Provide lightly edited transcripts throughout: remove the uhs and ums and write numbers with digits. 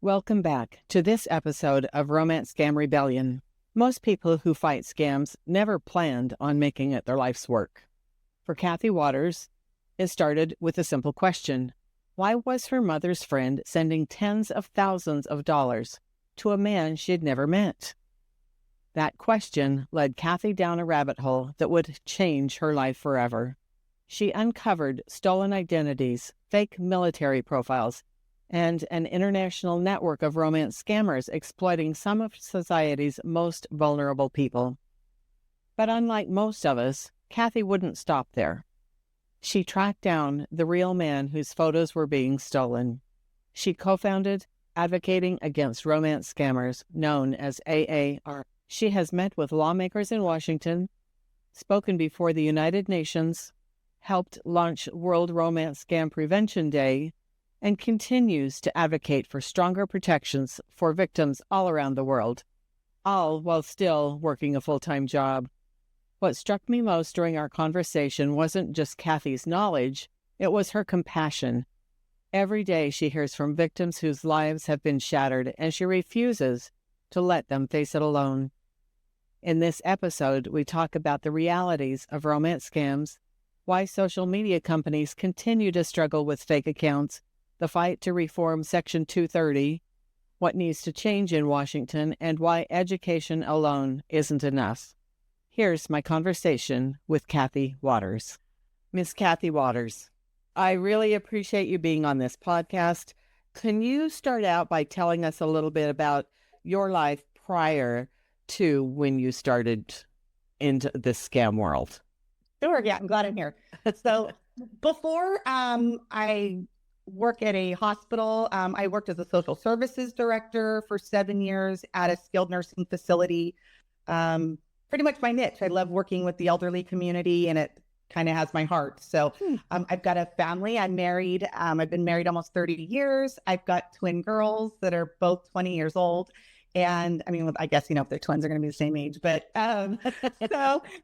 Welcome back to this episode of Romance Scam Rebellion. Most people who fight scams never planned on making it their life's work. For Kathy Waters, it started with a simple question. Why was her mother's friend sending tens of thousands of dollars to a man she had never met? That question led Kathy down a rabbit hole that would change her life forever. She uncovered stolen identities, fake military profiles, and an international network of romance scammers exploiting some of society's most vulnerable people. But unlike most of us, Kathy wouldn't stop there. She tracked down the real man whose photos were being stolen. She co-founded Advocating Against Romance Scammers, known as AARS. She has met with lawmakers in Washington, spoken before the United Nations, helped launch World Romance Scam Prevention Day, and continues to advocate for stronger protections for victims all around the world, all while still working a full-time job. What struck me most during our conversation wasn't just Kathy's knowledge, it was her compassion. Every day she hears from victims whose lives have been shattered, and she refuses to let them face it alone. In this episode, we talk about the realities of romance scams, why social media companies continue to struggle with fake accounts, the fight to reform Section 230, what needs to change in Washington, and why education alone isn't enough. Here's my conversation with Kathy Waters. Miss Kathy Waters, I really appreciate you being on this podcast. Can you start out by telling us a little bit about your life prior to when you started into this scam world? Sure, yeah, I'm glad I'm here. So before I work at a hospital, I worked as a social services director for 7 years at a skilled nursing facility. Pretty much my niche. I love working with the elderly community, and it kind of has my heart. So I've got a family. I'm married. I've been married almost 30 years. I've got twin girls that are both 20 years old. And I mean, I guess, if they're twins, they're going to be the same age, but, and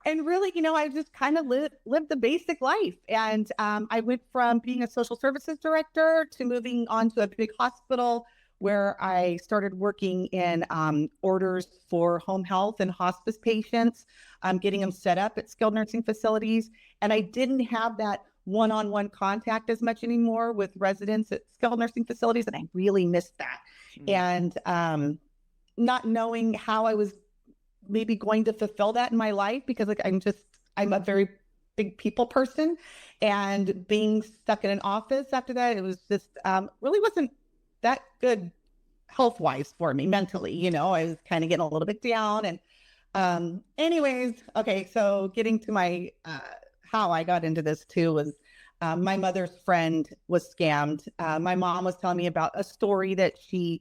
really, I just kind of lived the basic life. And, I went from being a social services director to moving on to a big hospital where I started working in, orders for home health and hospice patients, getting them set up at skilled nursing facilities. And I didn't have that one-on-one contact as much anymore with residents at skilled nursing facilities. And I really missed that. And, not knowing how I was maybe going to fulfill that in my life, because I'm a very big people person, and being stuck in an office after that, it was just really wasn't that good health-wise for me mentally. I was kind of getting a little bit down. And anyways, okay, so getting to my how I got into this too was my mother's friend was scammed. My mom was telling me about a story that she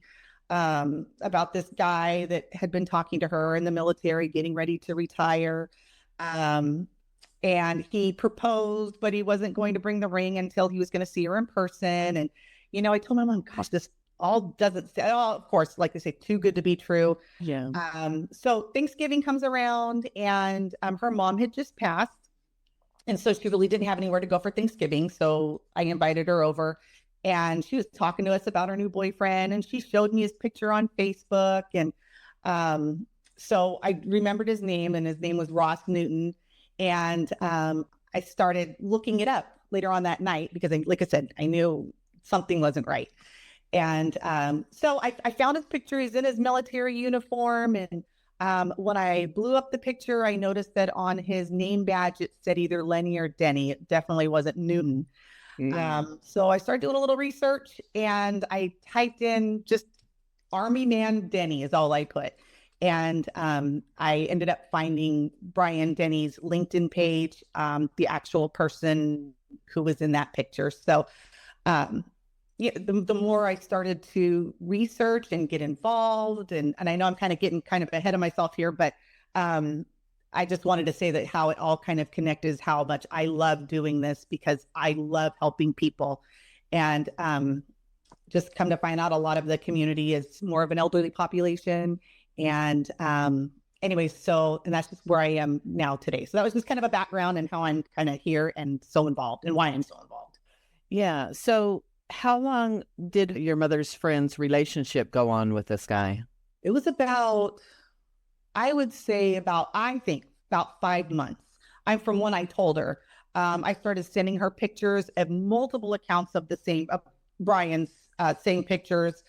about this guy that had been talking to her in the military, getting ready to retire. And he proposed, but he wasn't going to bring the ring until he was going to see her in person. And, I told my mom, gosh, this all doesn't say, oh, of course, like they say, too good to be true. Yeah. So Thanksgiving comes around, and her mom had just passed. And so she really didn't have anywhere to go for Thanksgiving. So I invited her over. And she was talking to us about her new boyfriend, and she showed me his picture on Facebook. And so I remembered his name, and his name was Ross Newton. And I started looking it up later on that night because, like I said, I knew something wasn't right. And so I found his picture. He's in his military uniform. And when I blew up the picture, I noticed that on his name badge, it said either Lenny or Denny. It definitely wasn't Newton. So I started doing a little research, and I typed in just Army Man Denny is all I put. And I ended up finding Brian Denny's LinkedIn page, the actual person who was in that picture. So the more I started to research and get involved, and I know I'm getting ahead of myself here, but I just wanted to say that how it all kind of connected is how much I love doing this, because I love helping people. And just come to find out, a lot of the community is more of an elderly population. And anyways, and that's just where I am now today. So that was just kind of a background and how I'm kind of here and so involved, and why I'm so involved. Yeah. So How long did your mother's friend's relationship go on with this guy? It was about, I would say about, I think about 5 months. I'm from when I told her. I started sending her pictures of multiple accounts of the same, of Brian's same pictures.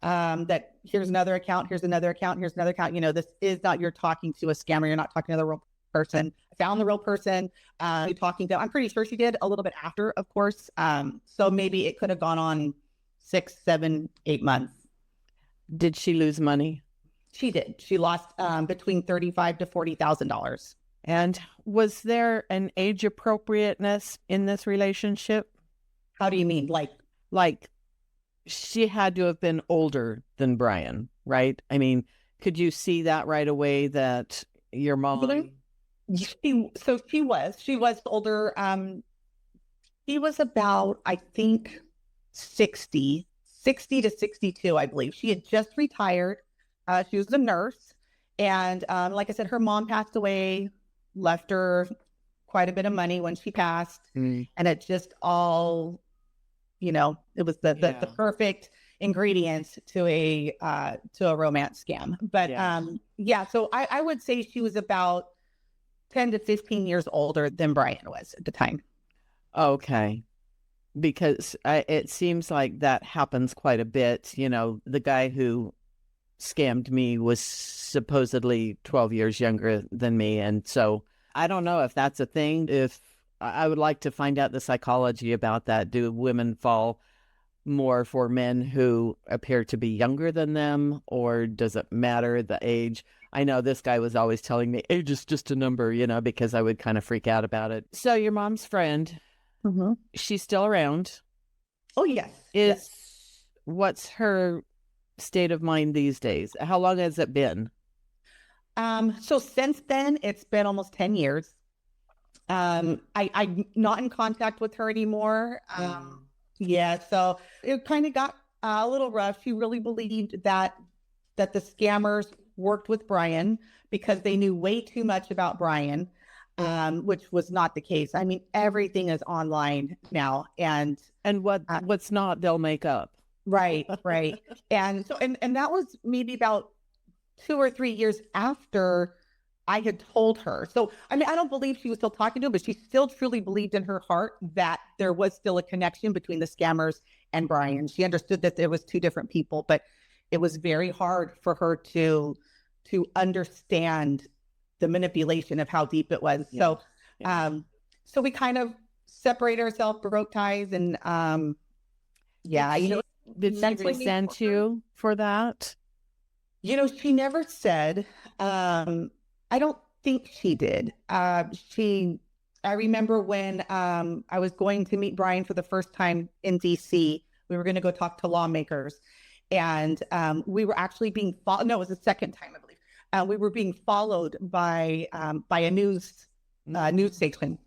That here's another account, here's another account, here's another account. This is not, you're talking to a scammer. You're not talking to the real person. I found the real person. Talking to, I'm pretty sure she did a little bit after, of course. So maybe it could have gone on 6, 7, 8 months. Did she lose money? She did. She lost between $35,000 to $40,000. And was there an age appropriateness in this relationship? How do you mean? Like she had to have been older than Brian, right? I mean, could you see that right away that your mom? She was older. He was about, I think, 60 to 62, I believe. She had just retired. She was a nurse. And like I said, her mom passed away, left her quite a bit of money when she passed. And it just all, it was the perfect ingredients to a romance scam. But so I would say she was about 10 to 15 years older than Brian was at the time. Okay. Because it seems like that happens quite a bit. The guy who scammed me was supposedly 12 years younger than me. And so I don't know if that's a thing. If I would like to find out the psychology about that. Do women fall more for men who appear to be younger than them, or does it matter the age? I know this guy was always telling me age is just a number, because I would kind of freak out about it. So your mom's friend, she's still around. Oh, yes. What's her state of mind these days? How long has it been? So since then, it's been almost 10 years. I'm not in contact with her anymore. So it kind of got a little rough. She really believed that the scammers worked with Brian because they knew way too much about Brian, which was not the case. I mean, everything is online now, and what's not, they'll make up. Right. And so, and that was maybe about 2 or 3 years after I had told her. So, I mean, I don't believe she was still talking to him, but she still truly believed in her heart that there was still a connection between the scammers and Brian. She understood that there was two different people, but it was very hard for her to understand the manipulation of how deep it was. So we kind of separated ourselves, broke ties, and did she resent you for that? She never said. I don't think she did. I remember when I was going to meet Brian for the first time in DC. We were going to go talk to lawmakers, and we were actually being followed. No, it was the second time, I believe. We were being followed by a news station,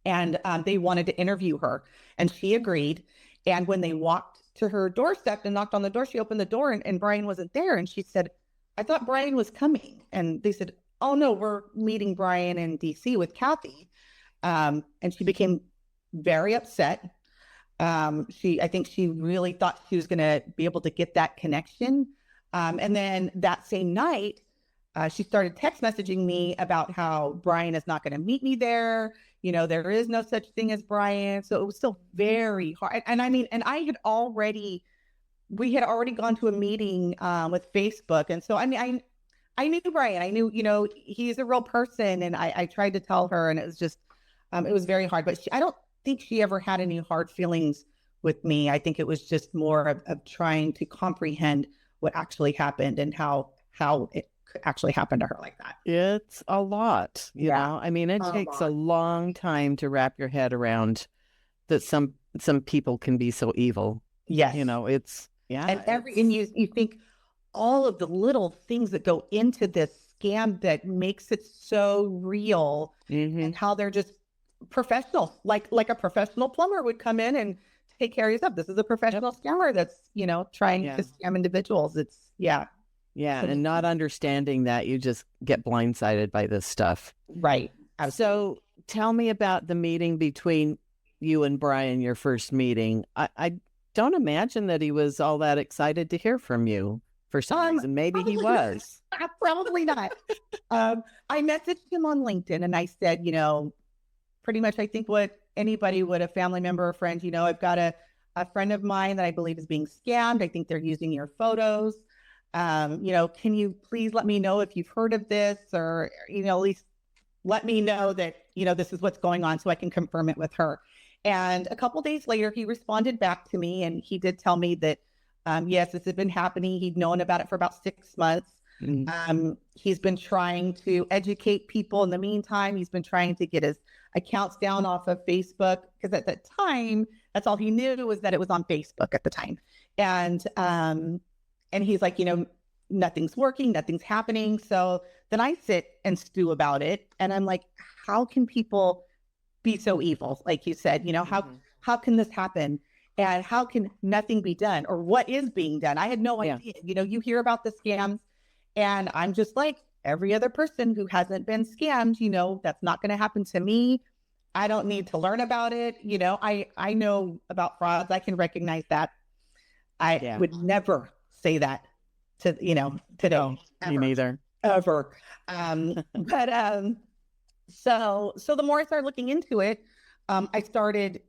and they wanted to interview her, and she agreed. And when they walked to her doorstep and knocked on the door, she opened the door, and Brian wasn't there. And she said, "I thought Brian was coming." And they said, "Oh no, we're meeting Brian in DC with Kathy." And she became very upset. I think she really thought she was going to be able to get that connection. And then that same night, she started text messaging me about how Brian is not going to meet me there. There is no such thing as Brian. So it was still very hard. And I mean, and we had already gone to a meeting with Facebook. And so, I mean, I knew Brian. I knew, he's a real person. And I tried to tell her, and it was just, it was very hard. But I don't think she ever had any hard feelings with me. I think it was just more of trying to comprehend what actually happened and how it actually happened to her like that. It's a lot, you know. I mean, it takes a long time to wrap your head around that some people can be so evil. Yes. It's and you think all of the little things that go into this scam that makes it so real, and how they're just professional, like a professional plumber would come in and take care of yourself. This is a professional scammer that's, trying to scam individuals. It's and not understanding that you just get blindsided by this stuff. Right. Absolutely. So tell me about the meeting between you and Brian, your first meeting. don't imagine that he was all that excited to hear from you for some reason. Maybe he was. Probably not. I messaged him on LinkedIn and I said, pretty much I think what anybody would, a family member or friend, I've got a friend of mine that I believe is being scammed. I think they're using your photos. Can you please let me know if you've heard of this, or, at least let me know that, this is what's going on so I can confirm it with her. And a couple of days later, he responded back to me and he did tell me that, yes, this had been happening. He'd known about it for about 6 months. He's been trying to educate people in the meantime. He's been trying to get his accounts down off of Facebook, because at that time, that's all he knew was that it was on Facebook at the time. And he's like, nothing's working, nothing's happening. So then I sit and stew about it. And I'm like, how can people be so evil? Like you said, how can this happen? And how can nothing be done? Or what is being done? I had no idea. You hear about the scams, and I'm just like every other person who hasn't been scammed, that's not going to happen to me. I don't need to learn about it. I know about frauds. I can recognize that. I would never say that to, today. No, me neither. Ever. So the more I started looking into it,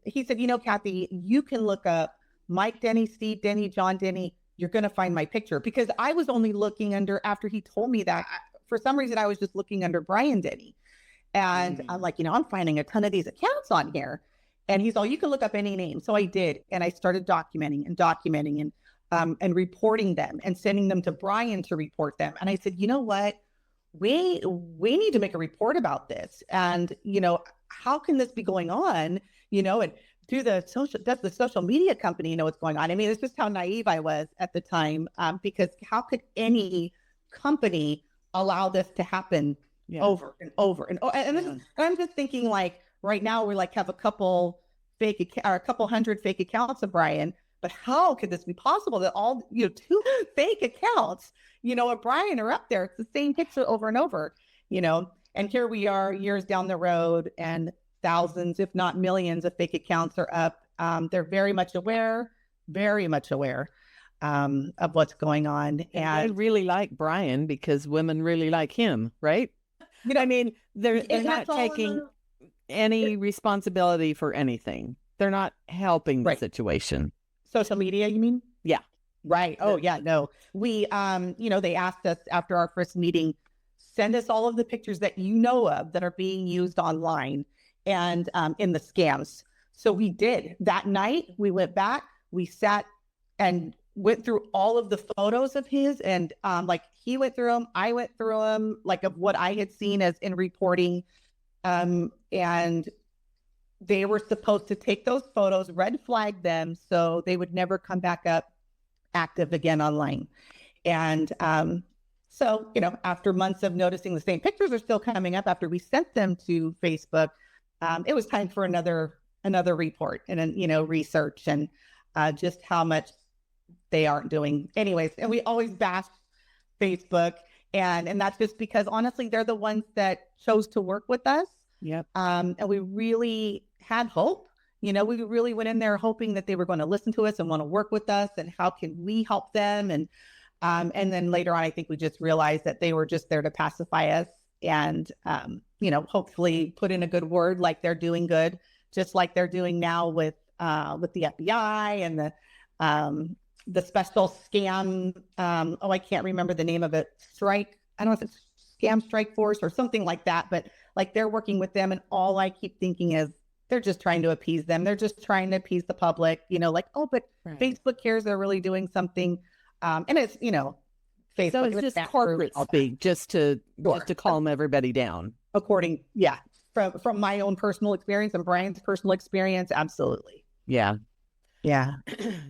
he said, Kathy, you can look up Mike Denny, Steve Denny, John Denny. You're going to find my picture, because I was only looking after he told me that, for some reason, I was just looking under Brian Denny. And I'm like, I'm finding a ton of these accounts on here. And he's all, you can look up any name. So I did. And I started documenting and reporting them and sending them to Brian to report them. And I said, you know what? We need to make a report about this. And, how can this be going on? And does the social media company know what's going on? I mean, it's just how naive I was at the time, because how could any company allow this to happen over and over and over? And I'm just thinking, like, right now we're like have a couple hundred fake accounts of Brian, but how could this be possible that all, 2 fake accounts, of Brian are up there? It's the same picture over and over, and here we are years down the road, and thousands, if not millions, of fake accounts are up. They're very much aware of what's going on. And I really like Brian because women really like him, right? I mean, they're not taking any responsibility for anything. They're not helping the situation. Social media, you mean? Yeah. Right. Oh, yeah. No, we, they asked us after our first meeting, send us all of the pictures that you know of that are being used online and in the scams. So we did. That night, we went back, we sat and went through all of the photos of his, and he went through them, I went through them, like of what I had seen as in reporting. And they were supposed to take those photos, red flag them, so they would never come back up active again online. And so, after months of noticing the same pictures are still coming up after we sent them to Facebook, it was time for another report and then, research and just how much they aren't doing. Anyways, and we always bash Facebook, and that's just because honestly, they're the ones that chose to work with us. Yep. And we really had hope. We really went in there hoping that they were going to listen to us and want to work with us, and how can we help them? And then later on, I think we just realized that they were just there to pacify us and, hopefully put in a good word, like they're doing good, just like they're doing now with the FBI and the special scam. I can't remember the name of it. Strike. I don't know if it's Scam Strike Force or something like that, but like they're working with them. And all I keep thinking is they're just trying to appease them. They're just trying to appease the public, but Facebook cares. They're really doing something. And it's, Facebook. So it's just corporate speak, just to calm everybody down. From my own personal experience and Brian's personal experience, absolutely. Yeah. Yeah.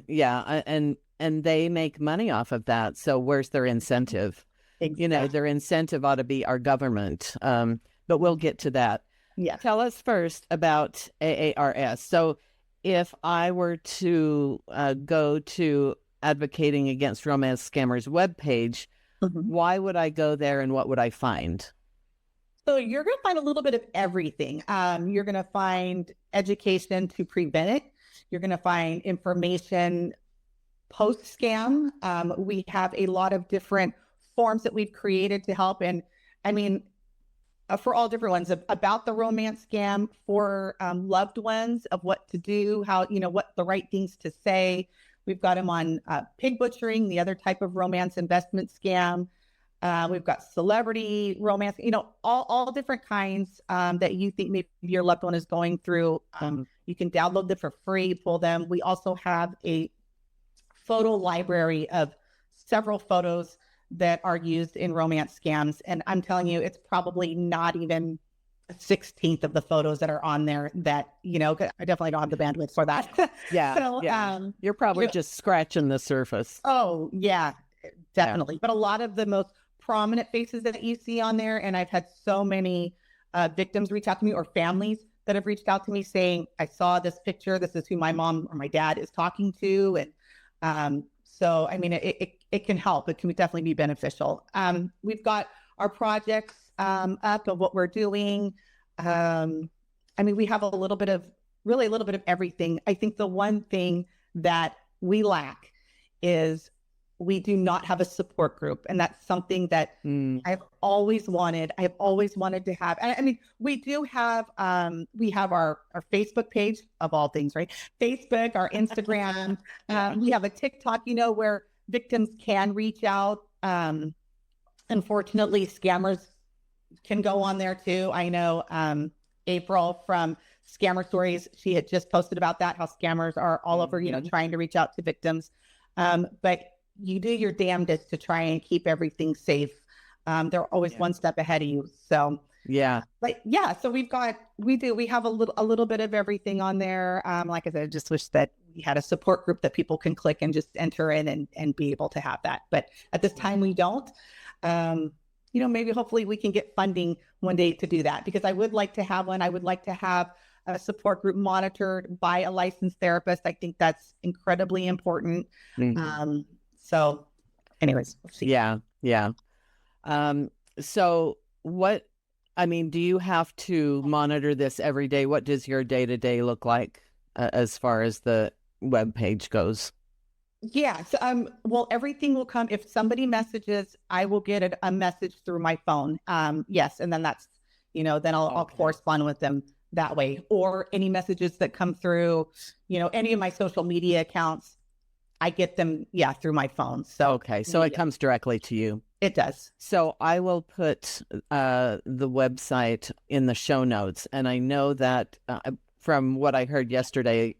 Yeah. And they make money off of that. So where's their incentive? Exactly. Their incentive ought to be our government. But we'll get to that. Yeah. Tell us first about AARS. So if I were to go to Advocating Against Romance Scammers webpage, why would I go there and what would I find? So you're going to find a little bit of everything. You're going to find education to prevent it. You're going to find information post-scam. We have a lot of different forms that we've created to help. And I mean, for all different ones about the romance scam, for loved ones, of what to do, how, what the right things to say. We've got them on pig butchering, the other type of romance investment scam. We've got celebrity romance, all different kinds that you think maybe your loved one is going through. You can download them for free, pull them. We also have a photo library of several photos that are used in romance scams. And I'm telling you, it's probably not even a 16th of the photos that are on there that, I definitely don't have the bandwidth for that. Yeah. So, yeah. You're probably just scratching the surface. Oh, yeah, definitely. Yeah. But a lot of the most prominent faces that you see on there, and I've had so many victims reach out to me, or families that have reached out to me saying, I saw this picture. This is who my mom or my dad is talking to. And so, I mean, it can help. It can definitely be beneficial. We've got our projects up of what we're doing. I mean, we have a little bit of everything. I think the one thing that we lack is we do not have a support group. And that's something that I've always wanted. I've always wanted to have. And I mean, we do have, we have our Facebook page, of all things, right? Facebook, our Instagram. We have a TikTok, where victims can reach out. Unfortunately, scammers can go on there too. I know April from Scammer Stories, she had just posted about that, how scammers are all over, trying to reach out to victims. But you do your damnedest to try and keep everything safe. They're always one step ahead of you. So yeah, but yeah, so we have a little bit of everything on there. Like I said, I just wish that we had a support group that people can click and just enter in and be able to have that. But at this time we don't. Maybe hopefully we can get funding one day to do that, because I would like to have one. I would like to have a support group monitored by a licensed therapist. I think that's incredibly important. Mm-hmm. So anyways, we'll see. Yeah. Yeah. So do you have to monitor this every day? What does your day-to-day look like as far as the web page goes? Yeah. So, well, everything will come. If somebody messages, I will get a message through my phone. Yes. And then that's, then I'll correspond with them that way, or any messages that come through, any of my social media accounts, I get them, through my phone. So, okay. So it comes directly to you. It does. So I will put the website in the show notes. And I know that from what I heard yesterday,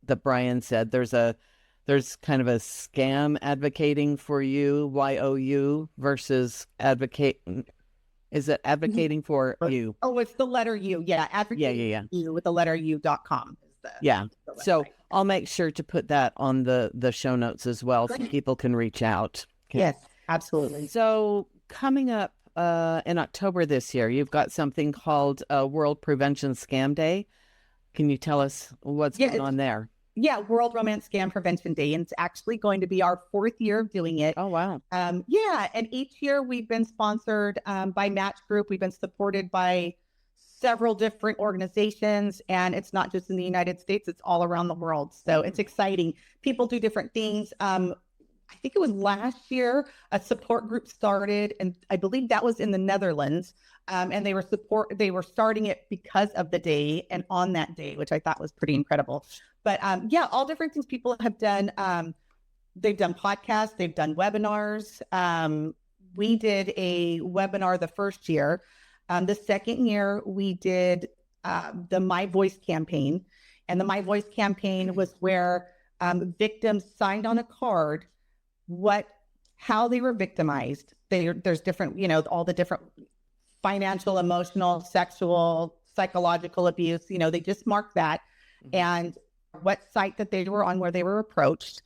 that Brian said, there's kind of a scam advocating for you, YOU, versus advocate. Is it advocating for you? Oh, it's the letter U. Yeah. Advocating you with the letter U.com. So I'll make sure to put that on the show notes as well. Great. So people can reach out. Okay. Yes, absolutely. So coming up in October this year, you've got something called World Prevention Scam Day. Can you tell us what's going on there? Yeah, World Romance Scam Prevention Day. And it's actually going to be our 4th year of doing it. Oh, wow. And each year we've been sponsored by Match Group. We've been supported by several different organizations, and it's not just in the United States, it's all around the world. So it's exciting. People do different things. I think it was last year, a support group started, and I believe that was in the Netherlands. And they were starting it because of the day and on that day, which I thought was pretty incredible. But all different things people have done. They've done podcasts, they've done webinars. We did a webinar the first year. The second year, we did the My Voice campaign. And the My Voice campaign was where victims signed on a card how they were victimized. There's different, all the different financial, emotional, sexual, psychological abuse. They just marked that. Mm-hmm. And what site that they were on, where they were approached.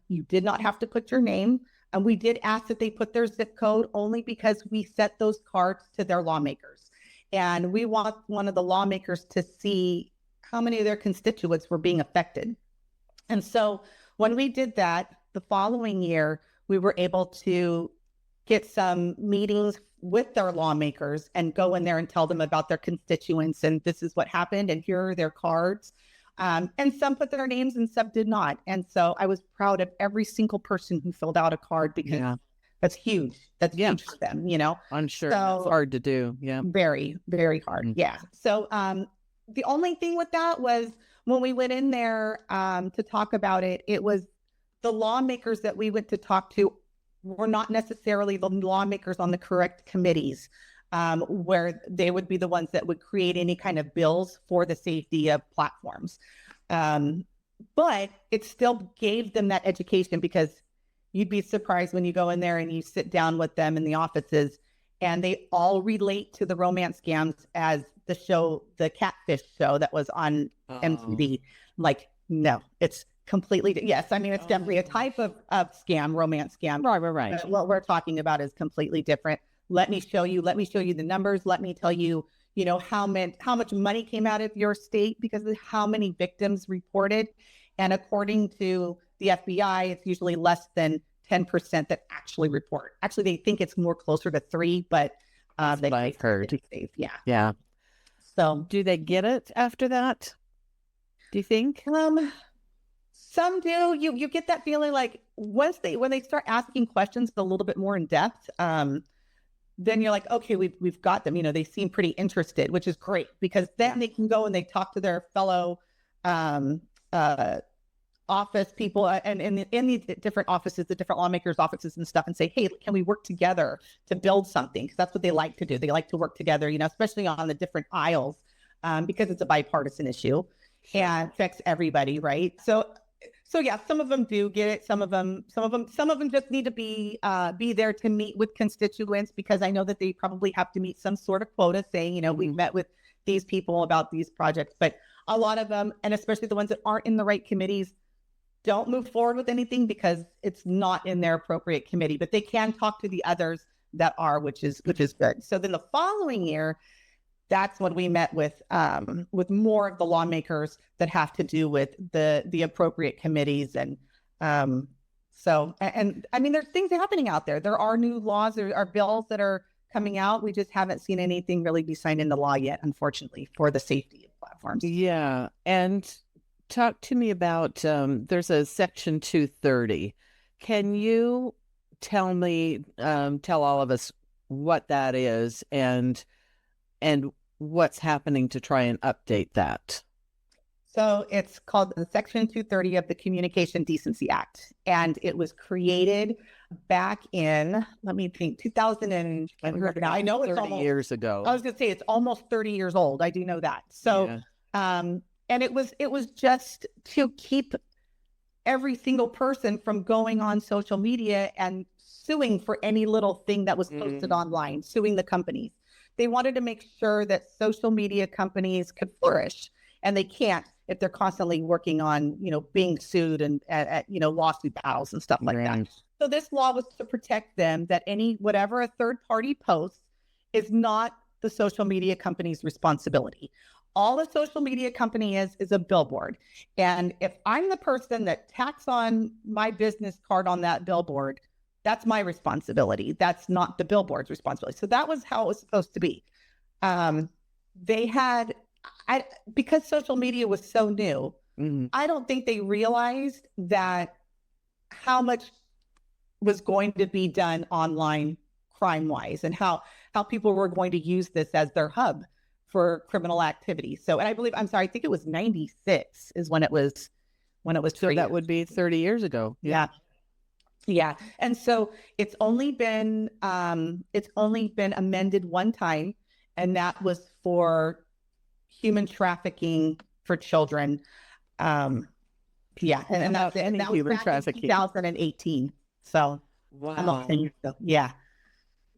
You did not have to put your name. And we did ask that they put their zip code, only because we sent those cards to their lawmakers. And we want one of the lawmakers to see how many of their constituents were being affected. And so when we did that, the following year, we were able to get some meetings with their lawmakers and go in there and tell them about their constituents. And this is what happened. And here are their cards. And some put their names and some did not. And so I was proud of every single person who filled out a card because that's huge. That's huge for them, I'm sure so, it's hard to do. Yeah. Very, very hard. Mm-hmm. Yeah. So the only thing with that was when we went in there to talk about it, it was the lawmakers that we went to talk to were not necessarily the lawmakers on the correct committees, where they would be the ones that would create any kind of bills for the safety of platforms. But it still gave them that education, because you'd be surprised when you go in there and you sit down with them in the offices, and they all relate to the romance scams as the show, the Catfish show that was on MTV. Like, no, it's completely, yes, I mean, it's definitely a type of scam, romance scam. Right. But what we're talking about is completely different. Let me show you the numbers. Let me tell you, how much money came out of your state because of how many victims reported. And according to the FBI, it's usually less than 10% that actually report. Actually, they think it's more closer to 3%, but I've heard. Yeah. Yeah. So do they get it after that? Do you think? Some do. You get that feeling like when they start asking questions a little bit more in depth, then you're like, okay, we've got them. They seem pretty interested, which is great, because then they can go and they talk to their fellow office people and in the different offices, the different lawmakers' offices and stuff, and say, hey, can we work together to build something? Because that's what they like to do. They like to work together, especially on the different aisles, because it's a bipartisan issue and affects everybody, right? So yeah, some of them do get it. Some of them just need to be there to meet with constituents, because I know that they probably have to meet some sort of quota saying, we've met with these people about these projects. But a lot of them, and especially the ones that aren't in the right committees, don't move forward with anything because it's not in their appropriate committee. But they can talk to the others that are, which is good. So then the following year, that's when we met with more of the lawmakers that have to do with the appropriate committees. And so I mean, there's things happening out there. There are new laws, there are bills that are coming out. We just haven't seen anything really be signed into law yet, unfortunately, for the safety of platforms. Yeah. And talk to me about, there's a Section 230. Can you tell all of us what that is and what's happening to try and update that? So it's called the Section 230 of the Communication Decency Act. And it was created back in, let me think, 2000 and now I know it's 30 almost years ago. I was going to say it's almost 30 years old. I do know that. So, and it was just to keep every single person from going on social media and suing for any little thing that was posted online, suing the companies. They wanted to make sure that social media companies could flourish, and they can't if they're constantly working on, being sued and at lawsuit battles and stuff like that. So this law was to protect them, that whatever a third party posts is not the social media company's responsibility. All a social media company is a billboard. And if I'm the person that tacks on my business card on that billboard, that's my responsibility. That's not the billboard's responsibility. So that was how it was supposed to be. Because social media was so new, I don't think they realized that how much was going to be done online crime-wise, and how people were going to use this as their hub for criminal activity. So, and I think it was 96 is when it was so that would be 30 years ago. Yeah. And so it's only been amended one time, and that was for human trafficking for children. And that was human back trafficking. in 2018. So wow. Yeah.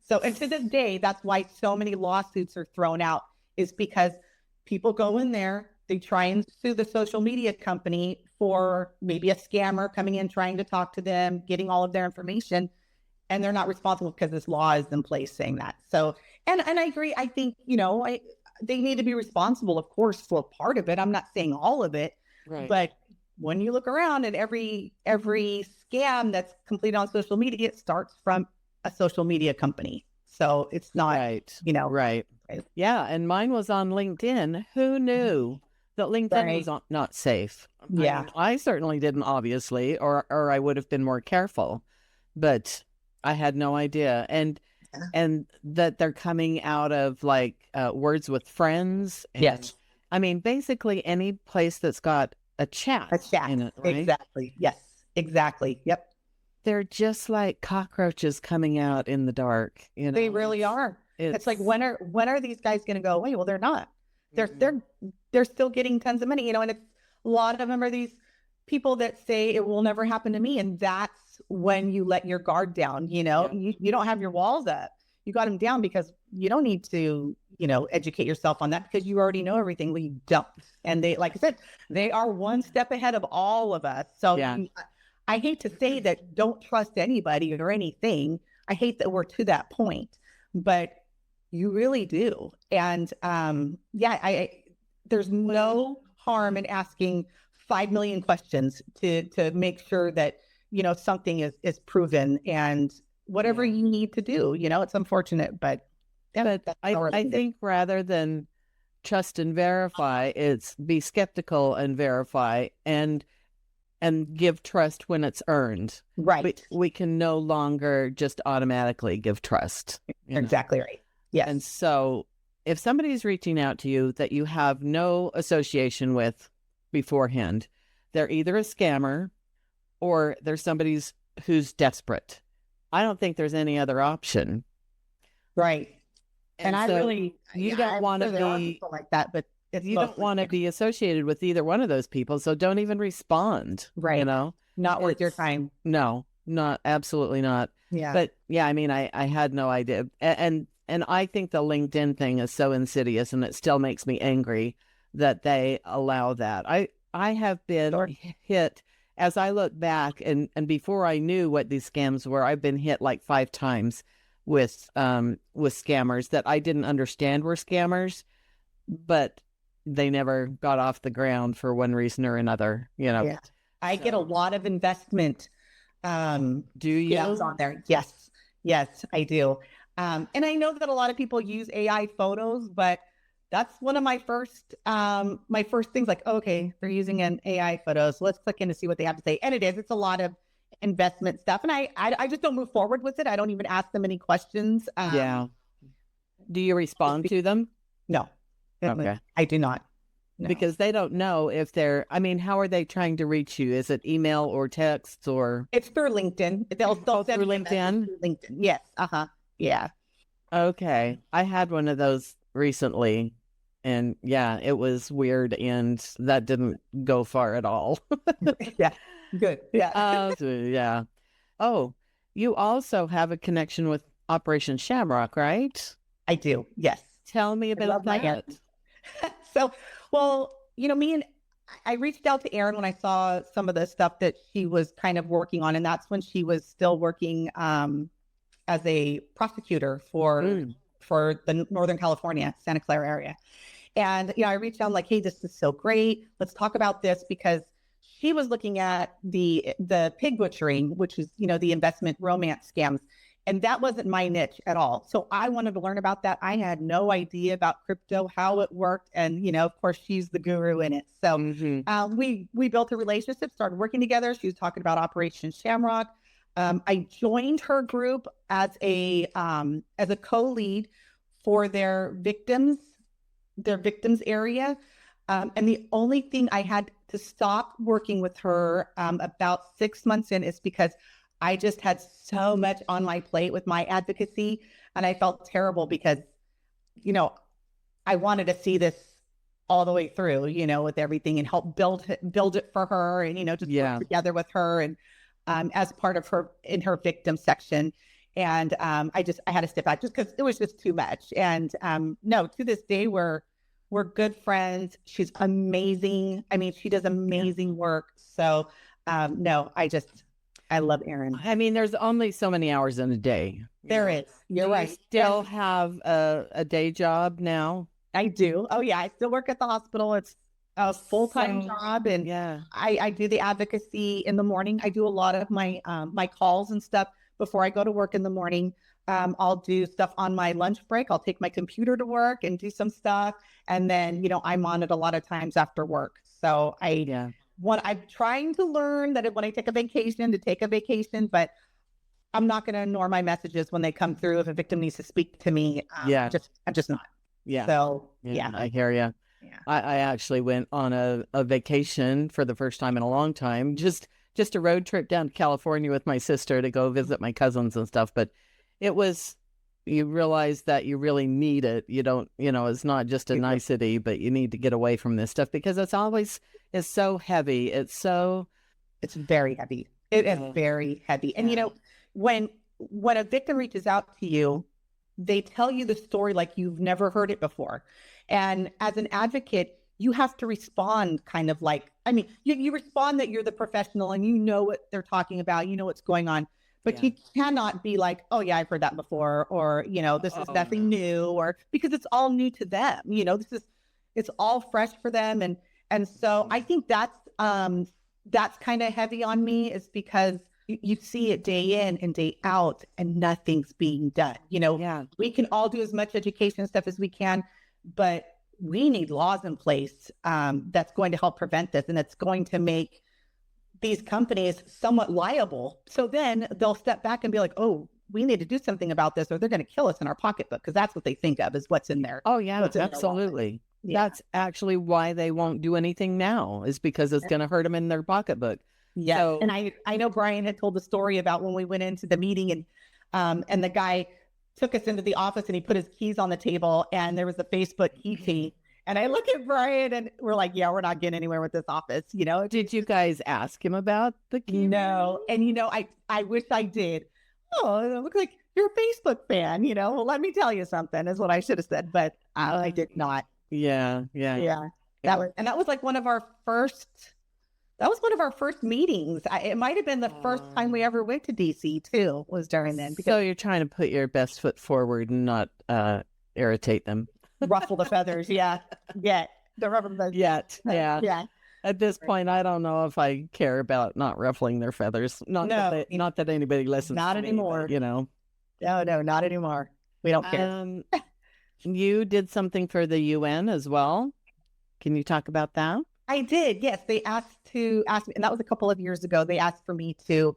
So, and to this day, that's why so many lawsuits are thrown out, is because people go in there, they try and sue the social media company for maybe a scammer coming in, trying to talk to them, getting all of their information, and they're not responsible because this law is in place saying that. So, and I agree. I think, they need to be responsible, of course, for part of it. I'm not saying all of it, right. But when you look around at every scam that's completed on social media, it starts from a social media company. So it's not, right. Right. Yeah. And mine was on LinkedIn. Who knew that LinkedIn was not safe. Yeah. I mean, I certainly didn't, obviously, or I would have been more careful, but I had no idea. And that they're coming out of like Words with Friends. And, Yes. I mean, basically any place that's got a chat in it, right? Exactly. Yes, exactly. Yep. They're just like cockroaches coming out in the dark. They really are. It's like, when are these guys going to go away? Well, they're not. They're still getting tons of money, and it's, a lot of them are these people that say it will never happen to me. And that's when you let your guard down, you don't have your walls up. You got them down because you don't need to, educate yourself on that, because you already know everything. We don't. And they, like I said, they are one step ahead of all of us. So I hate to say that don't trust anybody or anything. I hate that we're to that point, but you really do. And there's no harm in asking 5 million questions to make sure that, something is proven, and whatever you need to do, it's unfortunate, but I think rather than trust and verify, it's be skeptical and verify, and give trust when it's earned. Right. We can no longer just automatically give trust. Exactly right. Yes. And so if somebody's reaching out to you that you have no association with beforehand, they're either a scammer or they're somebody who's desperate. I don't think there's any other option. Right. And I really, you don't want to be like that, but you don't want to be associated with either one of those people. So don't even respond. Right. Not worth your time. No, absolutely not. Yeah. But yeah, I mean, I had no idea. And I think the LinkedIn thing is so insidious, and it still makes me angry that they allow that. I have been hit, as I look back, and before I knew what these scams were, I've been hit like 5 times with scammers that I didn't understand were scammers, but they never got off the ground for one reason or another, Yeah. I get a lot of investment. Do you? On there? Yes, I do. And I know that a lot of people use AI photos, but that's one of my first things, like, okay, they're using an AI photo, so let's click in to see what they have to say. And it's a lot of investment stuff. And I just don't move forward with it. I don't even ask them any questions. Do you respond to them? No. Okay. I do not. No. Because they don't know if how are they trying to reach you? Is it email or text or? It's through LinkedIn. They'll through LinkedIn? Through LinkedIn. Yes. Yeah. Okay. I had one of those recently, and it was weird, and that didn't go far at all. Yeah. Good. Yeah. Yeah. Oh, you also have a connection with Operation Shamrock, right? I do. Yes. Tell me about that. So, well, I reached out to Erin when I saw some of the stuff that she was kind of working on. And that's when she was still working as a prosecutor for the Northern California, Santa Clara area. And, I reached out like, hey, this is so great. Let's talk about this, because she was looking at the pig butchering, which is, the investment romance scams. And that wasn't my niche at all. So I wanted to learn about that. I had no idea about crypto, how it worked. And, of course, she's the guru in it. So we built a relationship, started working together. She was talking about Operation Shamrock. I joined her group as a co-lead for their victims area. And the only thing I had to stop working with her about 6 months in is because I just had so much on my plate with my advocacy, and I felt terrible because, I wanted to see this all the way through, with everything, and help build it for her, and, just work together with her, and as part of in her victim section. And I had to step back just because it was just too much. And no, to this day, we're good friends. She's amazing. I mean, she does amazing work. So no, I love Erin. I mean, there's only so many hours in a day. There is. You're right. You still have a day job now? I do. Oh, yeah. I still work at the hospital. It's a full-time job. And I do the advocacy in the morning. I do a lot of my calls and stuff before I go to work in the morning. I'll do stuff on my lunch break. I'll take my computer to work and do some stuff. And then, I'm on it a lot of times after work. So I'm trying to learn that when I take a vacation, to take a vacation, but I'm not going to ignore my messages when they come through. If a victim needs to speak to me, I'm just not. Yeah. So, I hear you. Yeah. I actually went on a vacation for the first time in a long time, just a road trip down to California with my sister to go visit my cousins and stuff. But it was, you realize that you really need it. You don't, it's not just a nicety, but you need to get away from this stuff because it's so heavy. It's very heavy. It is very heavy. And, when a victim reaches out to you, they tell you the story like you've never heard it before. And as an advocate, you have to respond kind of like, you respond that you're the professional and you know what they're talking about, you know what's going on, but you cannot be like, oh yeah, I've heard that before, or, this is nothing new, or because it's all new to them, it's all fresh for them. And so I think that's kind of heavy on me, is because you see it day in and day out and nothing's being done. We can all do as much education stuff as we can, but we need laws in place that's going to help prevent this, and it's going to make these companies somewhat liable. So then they'll step back and be like, oh, we need to do something about this, or they're going to kill us in our pocketbook, because that's what they think of is what's in there. Oh, yeah, absolutely. Yeah. That's actually why they won't do anything now, is because it's going to hurt them in their pocketbook. Yeah. So, and I know Brian had told the story about when we went into the meeting and the guy took us into the office and he put his keys on the table and there was a Facebook key fee. And I look at Brian and we're like, yeah, we're not getting anywhere with this office. Did you guys ask him about the key? No. And, I wish I did. Oh, it looks like you're a Facebook fan, well, let me tell you something is what I should have said, but I did not. Yeah. That was like one of our first meetings. It might have been the first time we ever went to DC too, was during then. So you're trying to put your best foot forward and not irritate them. Ruffle the feathers. Yeah. The rubber feathers. Yeah. At this point, I don't know if I care about not ruffling their feathers. Not that anybody listens not to anymore. Me, No, not anymore. We don't care. You did something for the UN as well. Can you talk about that? I did. Yes. They asked me, and that was a couple of years ago. They asked for me to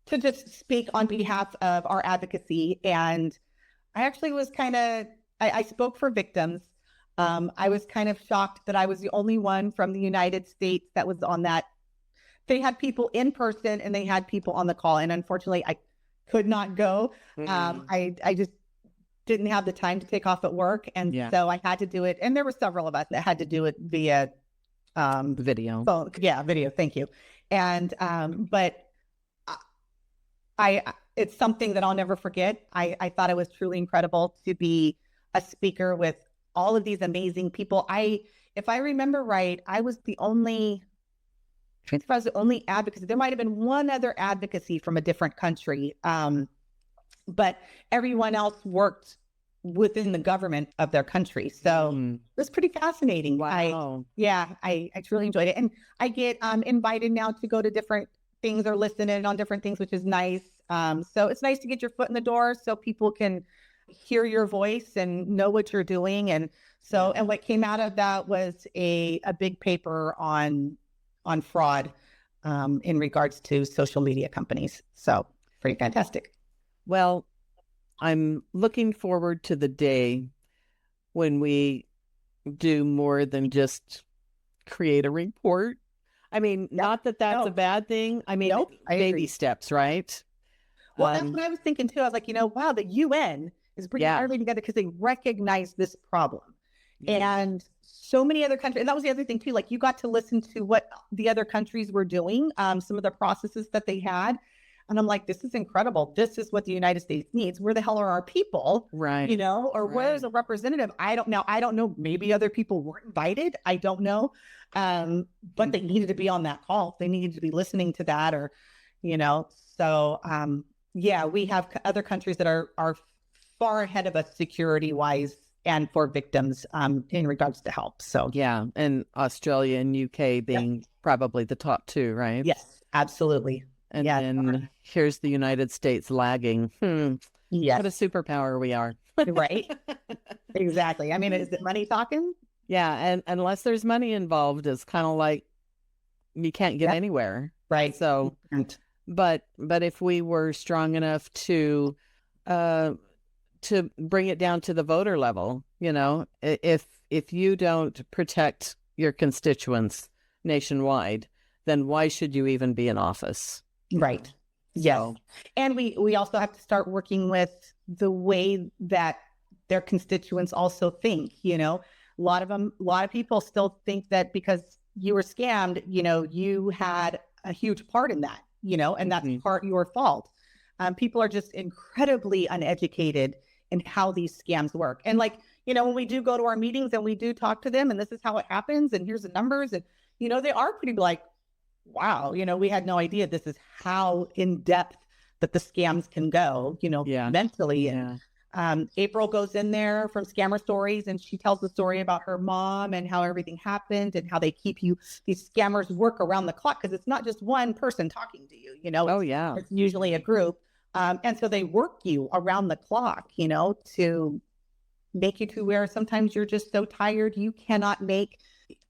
just speak on behalf of our advocacy. And I actually was I spoke for victims. I was kind of shocked that I was the only one from the United States that was on that. They had people in person and they had people on the call. And unfortunately, I could not go. I just didn't have the time to take off at work. And so I had to do it. And there were several of us that had to do it via video. Phone. Yeah, video. Thank you. And but it's something that I'll never forget. I thought it was truly incredible to be a speaker with all of these amazing people. If I remember right, I was the only advocacy. There might have been one other advocacy from a different country. But everyone else worked within the government of their country. So it was pretty fascinating. Wow. I truly enjoyed it. And I get invited now to go to different things or listen in on different things, which is nice. So it's nice to get your foot in the door so people can hear your voice and know what you're doing. And so, and what came out of that was a big paper on fraud in regards to social media companies. So pretty fantastic. Well, I'm looking forward to the day when we do more than just create a report. I mean, not that that's a bad thing. I mean, baby steps, right? Well, that's what I was thinking too. I was like, wow, the UN is bringing everybody together because they recognize this problem. And so many other countries, and that was the other thing too, like you got to listen to what the other countries were doing, some of the processes that they had. And I'm like, this is incredible. This is what the United States needs. Where the hell are our people? Right. Where's a representative? I don't know. Maybe other people weren't invited. I don't know. But they needed to be on that call. They needed to be listening to that so, we have other countries that are far ahead of us security wise and for victims in regards to help. So, and Australia and UK being probably the top two, right? Yes, absolutely. And then here's the United States lagging. Yes. What a superpower we are. Right. Exactly. I mean, is it money talking? Yeah. And unless there's money involved, it's kind of like you can't get anywhere. Right. So, but if we were strong enough uh, to bring it down to the voter level, if you don't protect your constituents nationwide, then why should you even be in office? Right. Yes. And we also have to start working with the way that their constituents also think, a lot of people still think that because you were scammed, you had a huge part in that, and that's part your fault. People are just incredibly uneducated in how these scams work. And when we do go to our meetings and we do talk to them and this is how it happens and here's the numbers and, they are pretty like, wow, we had no idea this is how in depth that the scams can go, mentally. Yeah. And April goes in there from Scammer Stories and she tells the story about her mom and how everything happened and how they keep these scammers work around the clock because it's not just one person talking to you, it's usually a group. And so they work you around the clock, to make you to where sometimes you're just so tired you cannot make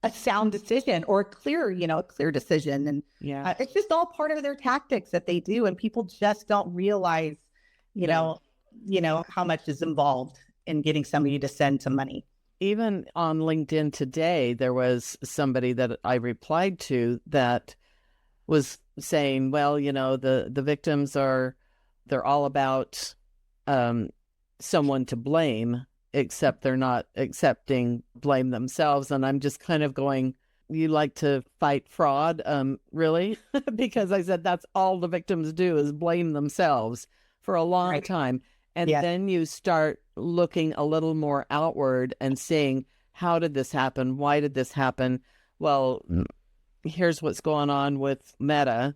a sound decision or a clear decision. And it's just all part of their tactics that they do. And people just don't realize, how much is involved in getting somebody to send some money. Even on LinkedIn today, there was somebody that I replied to that was saying, well, the victims they're all about someone to blame, except they're not accepting blame themselves. And I'm just kind of going, you like to fight fraud? Really? Because I said that's all the victims do is blame themselves for a long time. And then you start looking a little more outward and saying, how did this happen? Why did this happen? Well, here's what's going on with Meta.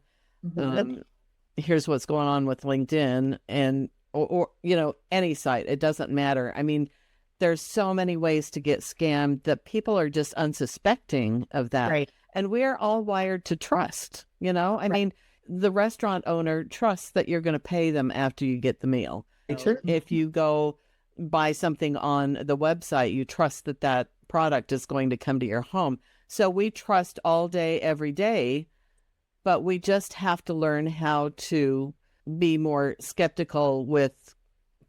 Here's what's going on with LinkedIn and or any site. It doesn't matter. I mean, there's so many ways to get scammed that people are just unsuspecting of that. Right. And we're all wired to trust, I mean, the restaurant owner trusts that you're going to pay them after you get the meal. Sure. If you go buy something on the website, you trust that that product is going to come to your home. So we trust all day, every day, but we just have to learn how to be more skeptical with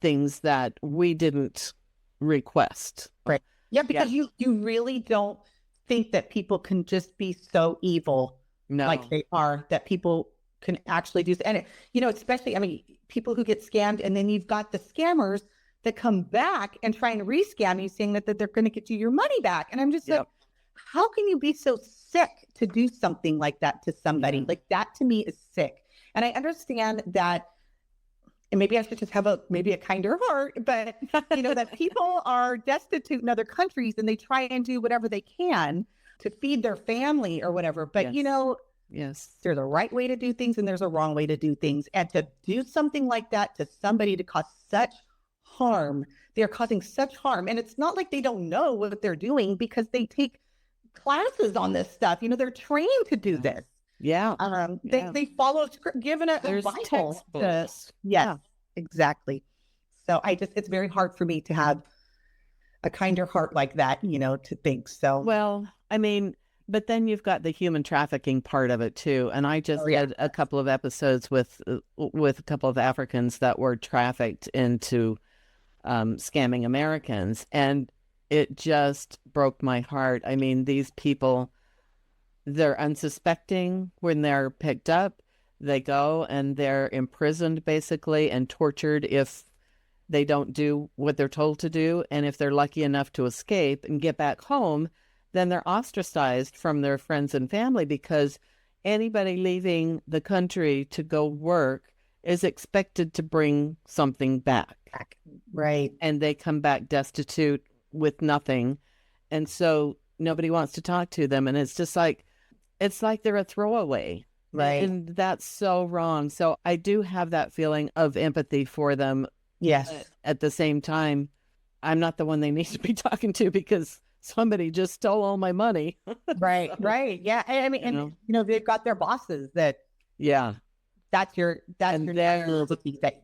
things that we didn't request. Right. Yeah, because you really don't think that people can just be so evil like they are, that people can actually do. And, especially, I mean, people who get scammed and then you've got the scammers that come back and try and re-scam you saying that they're going to get you your money back. And I'm just like, how can you be so sick to do something like that to somebody? Like that to me is sick. And I understand that, and maybe I should just have a kinder heart, but that people are destitute in other countries and they try and do whatever they can to feed their family or whatever. But there's a right way to do things and there's a wrong way to do things. And to do something like that to somebody to cause such harm, they're causing such harm. And it's not like they don't know what they're doing because they take classes on this stuff. They're trained to do this. Yeah. They follow script, given a Bible. Exactly. So it's very hard for me to have a kinder heart like that, to think so. Well, I mean, but then you've got the human trafficking part of it too. And I just had a couple of episodes with a couple of Africans that were trafficked into scamming Americans. And it just broke my heart. I mean, these people, they're unsuspecting when they're picked up. They go and they're imprisoned basically and tortured if they don't do what they're told to do. And if they're lucky enough to escape and get back home, then they're ostracized from their friends and family because anybody leaving the country to go work is expected to bring something back. Right. And they come back destitute with nothing. And so nobody wants to talk to them. And it's just like, they're a throwaway. Right. And that's so wrong. So I do have that feeling of empathy for them. Yes. At the same time, I'm not the one they need to be talking to because somebody just stole all my money. Right. Right. Yeah. I mean, and they've got their bosses that. Yeah. that's your they're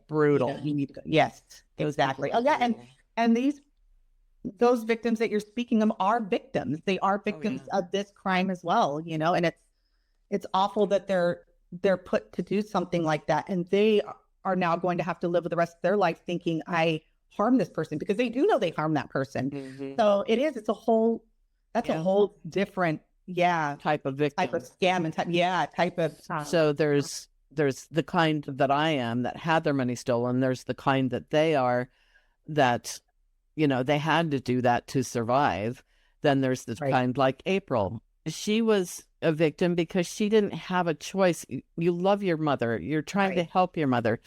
brutal. You need to go. Yes, exactly. Oh yeah, and those victims that you're speaking of are victims. They are victims of this crime as well, and it's awful that they're put to do something like that, and they are now going to have to live with the rest of their life thinking I harmed this person, because they do know they harmed that person. So it's a whole different type of victim, type of scam, and type of so there's the kind that I am that had their money stolen. There's the kind that they are that they had to do that to survive. Then there's the kind like April. She was a victim because she didn't have a choice. You love your mother. You're trying to help your mother.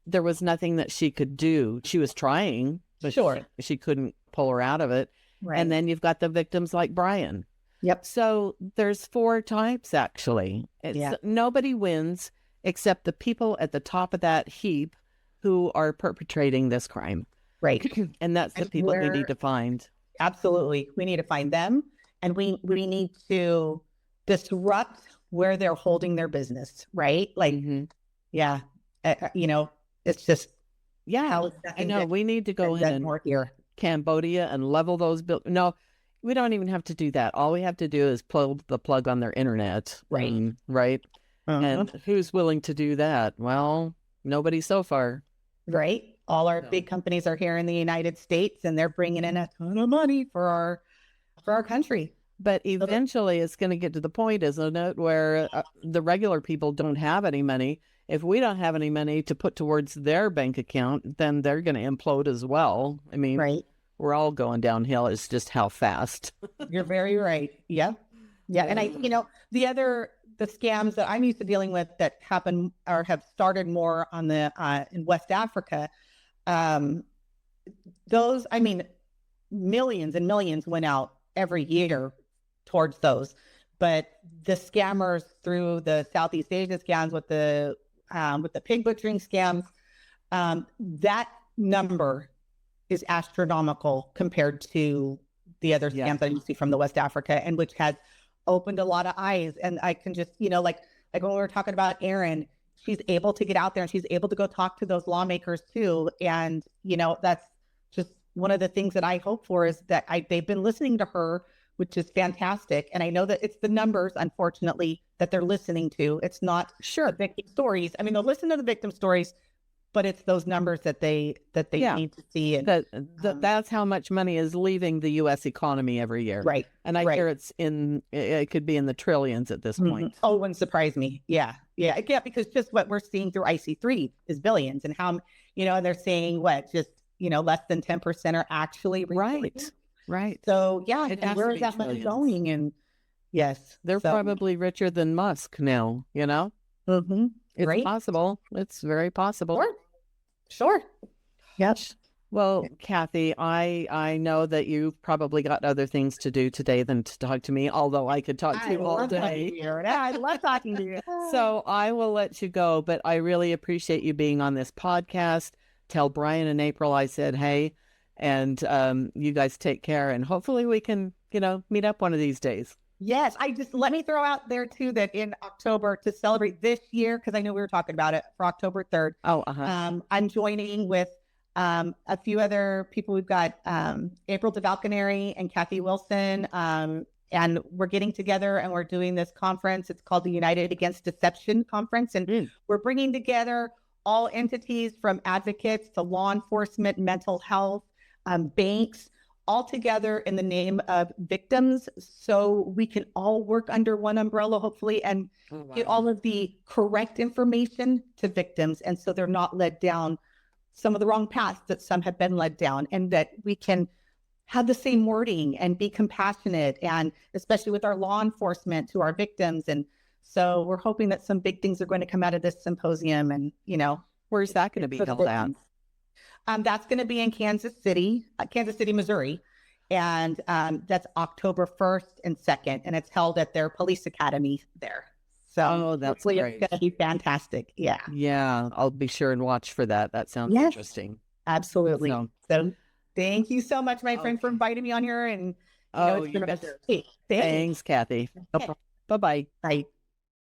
There was nothing that she could do. She was trying, but she couldn't pull her out of it. Right. And then you've got the victims like Brian. Yep. So there's 4 types, actually. Nobody wins except the people at the top of that heap who are perpetrating this crime. Right. And that's the people we need to find. Absolutely. We need to find them, and we need to disrupt where they're holding their business, right? Like, it's just, I know we need to go in and Cambodia and level those buildings. No, we don't even have to do that. All we have to do is pull the plug on their internet. Right. Right. And who's willing to do that? Well, nobody so far. Right. All our big companies are here in the United States, and they're bringing in a ton of money for our country. But eventually it's going to get to the point, isn't it, where the regular people don't have any money. If we don't have any money to put towards their bank account, then they're going to implode as well. I mean, we're all going downhill. It's just how fast. You're very right. Yeah. Yeah. And the scams that I'm used to dealing with that happen or have started more on in West Africa, those, millions and millions went out every year towards those. But the scammers through the Southeast Asia scams with the pig butchering scams, that number is astronomical compared to the other scams that you see from the West Africa, and which has opened a lot of eyes. And I can just, like when we were talking about Erin, she's able to get out there and she's able to go talk to those lawmakers too. And, that's just one of the things that I hope for, is that they've been listening to her, which is fantastic. And I know that it's the numbers, unfortunately, that they're listening to. It's not the victim stories. They'll listen to the victim stories, but it's those numbers that they need to see. And that's how much money is leaving the U.S. economy every year. Right. And I hear it could be in the trillions at this point. Oh, it wouldn't surprise me. Yeah. Yeah. Yeah. Because just what we're seeing through IC3 is billions, and how, and they're saying less than 10% are actually reported. Right. So and where is that money going? And they're probably richer than Musk now, It's possible. It's very possible. Sure. Yep. Well, Kathy, I know that you've probably got other things to do today than to talk to me, although I could talk to you all day. I love talking to you. So I will let you go, but I really appreciate you being on this podcast. Tell Brian and April I said hey, and you guys take care, and hopefully we can, meet up one of these days. Yes, let me throw out there too that in October, to celebrate this year, because I know we were talking about it, for October 3rd. I'm joining with a few other people. We've got April DeValcaneri and Kathy Wilson, and we're getting together and we're doing this conference. It's called the United Against Deception Conference, and we're bringing together all entities from advocates to law enforcement, mental health, banks, all together in the name of victims, so we can all work under one umbrella, hopefully, and get all of the correct information to victims, and so they're not led down some of the wrong paths that some have been led down, and that we can have the same wording and be compassionate, and especially with our law enforcement to our victims. And so we're hoping that some big things are going to come out of this symposium. And where's that going to be held at? That's going to be in Kansas City, Missouri. And that's October 1st and 2nd. And it's held at their police academy there. So that's great. It's going to be fantastic. Yeah. Yeah. I'll be sure and watch for that. That sounds interesting. Absolutely. So thank you so much, my friend, for inviting me on here. And it's been a pleasure. Thanks, Kathy. Okay. Bye-bye. Bye.